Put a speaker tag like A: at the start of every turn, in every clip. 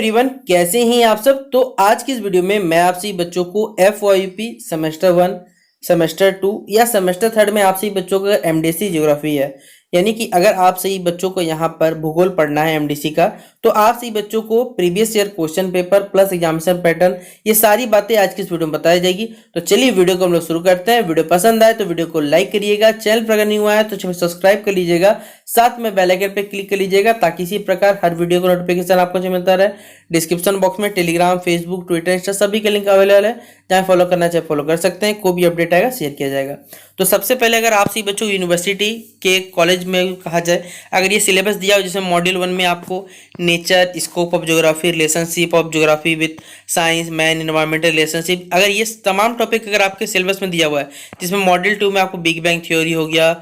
A: Everyone, कैसे हैं आप सब। तो आज की इस वीडियो में मैं आपसे बच्चों को FYP सेमेस्टर 1, सेमेस्टर 2 या सेमेस्टर 3 में आपसे बच्चों का MDC ज्योग्राफी है, यानी कि अगर आप सही बच्चों को यहाँ पर भूगोल पढ़ना है MDC का, तो आप सही बच्चों को previous year question paper plus examination pattern, ये सारी बातें आज की इस वीडियो में बताई जाएगी। तो चलिए वीडियो को हम लोग शुरू करते हैं। वीडियो पसंद आए तो वीडियो को लाइक करिएगा, चैनल पर अगर नहीं हुआ है तो चैनल सब्सक्राइब कर लीजिएगा, साथ में बेल आइकन पे क्लिक कर लीजिएगा ताकि इसी प्रकार हर वीडियो को नोटिफिकेशन आपको मिलता रहे। डिस्क्रिप्शन बॉक्स में टेलीग्राम, फेसबुक, ट्विटर, इंस्टा सभी के लिंक अवेलेबल है, जहाँ फॉलो करना चाहे फॉलो कर सकते हैं। कोई भी अपडेट आएगा शेयर किया जाएगा। तो सबसे पहले अगर आप सभी बच्चों यूनिवर्सिटी के कॉलेज में कहा जाए, अगर ये सिलेबस दिया हो जिसमें मॉड्यूल 1 में आपको nature, scope of geography, relationship of geography with science, man, environmental relationship, अगर ये तमाम टॉपिक अगर आपके सिलेबस में दिया हुआ है, जिसमें मॉड्यूल 2 में आपको बिग बैंग थ्योरी हो गया,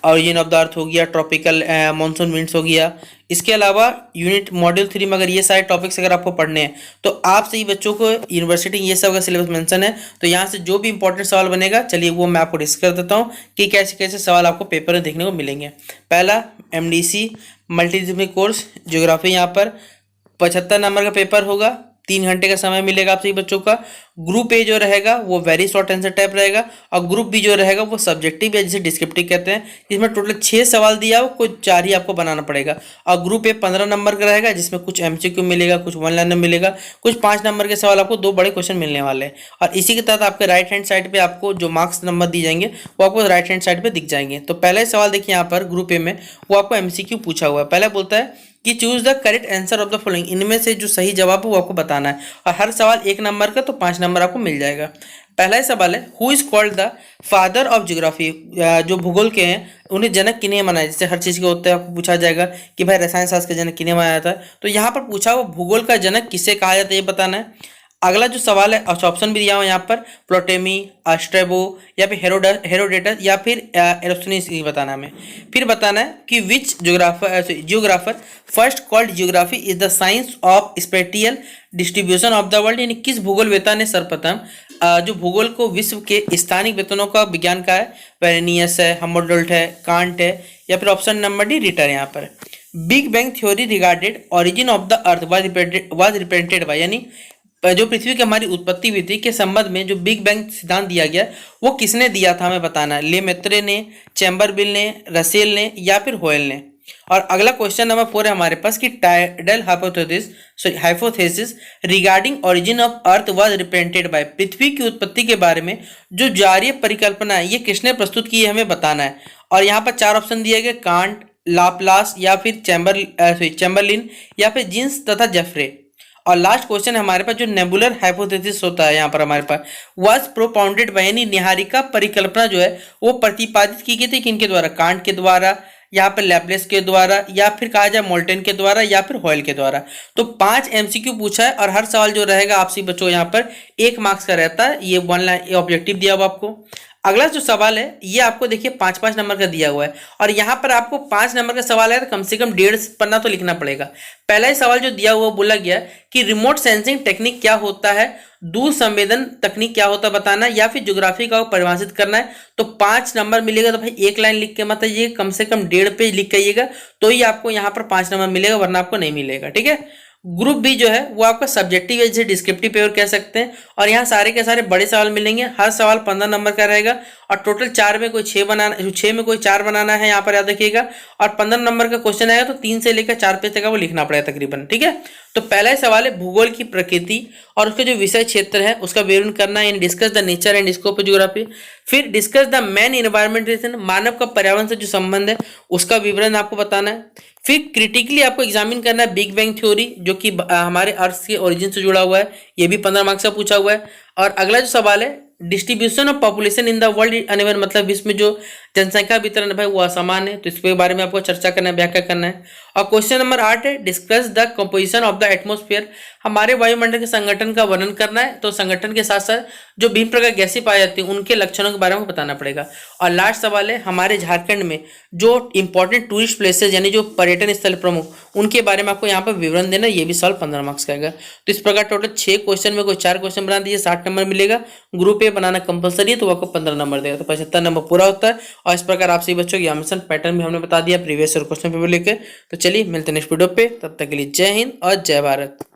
A: ऑरिजिन ऑफ द अर्थ हो गया, ट्रॉपिकल मॉनसून विंड्स हो गया, इसके अलावा यूनिट मॉड्यूल 3 में अगर ये सारे टॉपिक्स अगर आपको पढ़ने हैं तो आप सही बच्चों को यूनिवर्सिटी ये सब का सिलेबस मेंशन है। तो यहाँ से जो भी इंपॉर्टेंट सवाल बनेगा, चलिए वो मैं आपको डिस्कस कर देता हूँ कि कैसे कैसे सवाल आपको पेपर में देखने को मिलेंगे। पहला MDC मल्टीडिसिप्लिनरी कोर्स ज्योग्राफी, यहाँ पर 75 नंबर का पेपर होगा, 3 घंटे का समय मिलेगा आप सभी बच्चों का। ग्रुप ए जो रहेगा वो वेरी शॉर्ट आंसर टाइप रहेगा, और ग्रुप बी जो रहेगा वो सब्जेक्टिव या जिसे डिस्क्रिप्टिव कहते हैं, जिसमें टोटल 6 सवाल दिया हो, कुछ 4 ही आपको बनाना पड़ेगा। और ग्रुप ए 15 नंबर का रहेगा, जिसमें कुछ MCQ मिलेगा, कुछ 1 लाइनर मिलेगा, कुछ 5 नंबर के सवाल, आपको 2 बड़े क्वेश्चन मिलने वाले हैं। और इसी के तहत आपके राइट हैंड साइड पे आपको जो मार्क्स नंबर दी जाएंगे वो आपको राइट हैंड साइड पे दिख जाएंगे। तो पहला सवाल देखिए यहाँ पर ग्रुप ए में, वो आपको MCQ पूछा हुआ है। पहला बोलता है कि choose the correct answer of the following, इनमें से जो सही जवाब है वो आपको बताना है, और हर सवाल 1 नंबर का, तो 5 नंबर आपको मिल जाएगा। पहला सवाल है, who is called the father of geography, जो भूगोल के हैं उन्हें जनक किन्हें माना है। जैसे हर चीज का होता है, आपको पूछा जाएगा कि भाई रसायन शास्त्र का जनक किन्हें माना जाता है, तो यहाँ पर पूछा वो भूगोल का जनक किसे कहा जाता है ये बताना है। अगला जो सवाल है, ऑप्शन भी दिया हुआ यहाँ पर, प्लोटेमी, स्ट्रैबो या फिर हेरोडेटस या फिर एरोस्थेनीज बताना हमें। फिर बताना है कि which geographer first called geography is the science of spatial distribution of the world, यानी किस भूगोलवेता ने सर्वप्रथम जो भूगोल को विश्व के स्थानिक वेतनों का विज्ञान का है। वेरेनियस है, हमोल्डोल्ट है, कांट है, या फिर ऑप्शन नंबर डी रिटर। यहाँ पर big bang theory regarded origin of the earth was represented bye, यानी जो पृथ्वी की हमारी उत्पत्ति हुई थी के संबंध में जो बिग बैंग सिद्धांत दिया गया वो किसने दिया था हमें बताना है। लेमेत्रे ने, चैम्बरबिल ने, रसेल ने, या फिर होयल ने। और अगला क्वेश्चन नंबर 4 है हमारे पास कि tidal hypothesis regarding origin of earth was represented by, पृथ्वी की उत्पत्ति के बारे में जो जारीय परिकल्पना है ये किसने प्रस्तुत की है हमें बताना है। और यहाँ पर 4 ऑप्शन दिए गए, कांट, लाप्लास, या फिर चैम्बरलिन, या फिर जीन्स तथा जेफ्रे। और लास्ट क्वेश्चन है हमारे पास जो नेबुलर हाइपोथेसिस होता है यहाँ पर हमारे पास, वाज प्रोपाउंडेड बाय, यानी निहारिका परिकल्पना जो है वो प्रतिपादित की गई थी किनके द्वारा, कांट के द्वारा, यहाँ पर लैपलेस के द्वारा, या फिर कहा जाए मोल्टन के द्वारा, या फिर होयल के द्वारा। तो 5 MCQ पूछा है, और हर सवाल जो रहेगा आपसे बच्चों यहाँ पर 1 मार्क्स का रहता है। ये 1 लाइन ऑब्जेक्टिव दिया हुआ आपको। अगला जो सवाल है ये आपको देखिए 5-5 नंबर का दिया हुआ है, और यहाँ पर आपको 5 नंबर का सवाल है तो कम से कम 1.5 पन्ना तो लिखना पड़ेगा। पहला ही सवाल जो दिया हुआ बोला गया कि रिमोट सेंसिंग टेक्निक क्या होता है, दूर संवेदन तकनीक क्या होता है बताना, या फिर ज्योग्राफी का परिभाषित करना है। तो 5 नंबर मिलेगा, तो भाई 1 लाइन लिख के मत आइए, कम से कम 1.5 पेज लिख के आइएगा, तो ही आपको यहाँ पर 5 नंबर मिलेगा, वरना आपको नहीं मिलेगा। ठीक है। ग्रुप बी जो है वो आपका सब्जेक्टिव है, जिसे डिस्क्रिप्टिव पेपर कह सकते हैं, और यहाँ सारे के सारे बड़े सवाल मिलेंगे। हर सवाल 15 नंबर का रहेगा, और टोटल 4 में कोई 6 में कोई 4 बनाना है, यहाँ पर याद रखिएगा। और 15 नंबर का क्वेश्चन आएगा तो 3 से लेकर 4 पेज तक का वो लिखना पड़ेगा तकरीबन। ठीक है। तो पहला सवाल है भूगोल की प्रकृति और उसके जो विषय क्षेत्र है उसका विवरण करना है, discuss the nature and scope of geography. फिर discuss the man environment relation, मानव का पर्यावरण से जो संबंध है उसका विवरण आपको बताना है। फिर क्रिटिकली आपको एग्जामिन करना है बिग बैंग थ्योरी, जो कि हमारे अर्थ के ओरिजिन से जुड़ा हुआ है, ये भी 15 मार्क्स का पूछा हुआ है। और अगला जो सवाल है distribution of population in the world uneven, मतलब विश्व में जो जनसंख्या वितरण है भाई वो असमान है, तो इसके बारे में आपको चर्चा करना है, व्याख्या करना है। और क्वेश्चन नंबर 8 है discuss the composition of the atmosphere, हमारे वायुमंडल के संगठन का वर्णन करना है। तो संगठन के साथ साथ जो विभिन्न प्रकार गैसें पाई जाती हैं उनके लक्षणों के बारे में बताना पड़ेगा। और लास्ट सवाल है हमारे झारखंड में जो इंपॉर्टेंट टूरिस्ट प्लेसेस यानी जो पर्यटन स्थल प्रमुख उनके बारे में आपको यहाँ पर विवरण देना, ये भी सवाल 15 मार्क्स का आएगा। तो इस प्रकार टोटल 6 क्वेश्चन में कोई 4 क्वेश्चन बना दीजिए, 60 नंबर मिलेगा। ग्रुप ए बनाना कंपलसरी है तो आपको 15 नंबर देगा, तो 75 नंबर पूरा होता है। और इस प्रकार आप सभी बच्चों की एग्जामिनेशन पैटर्न भी हमने बता दिया प्रीवियस ईयर क्वेश्चन पेपर लेकर। तो चलिए मिलते हैं नेक्स्ट वीडियो पे, तब तक के लिए जय हिंद और जय भारत।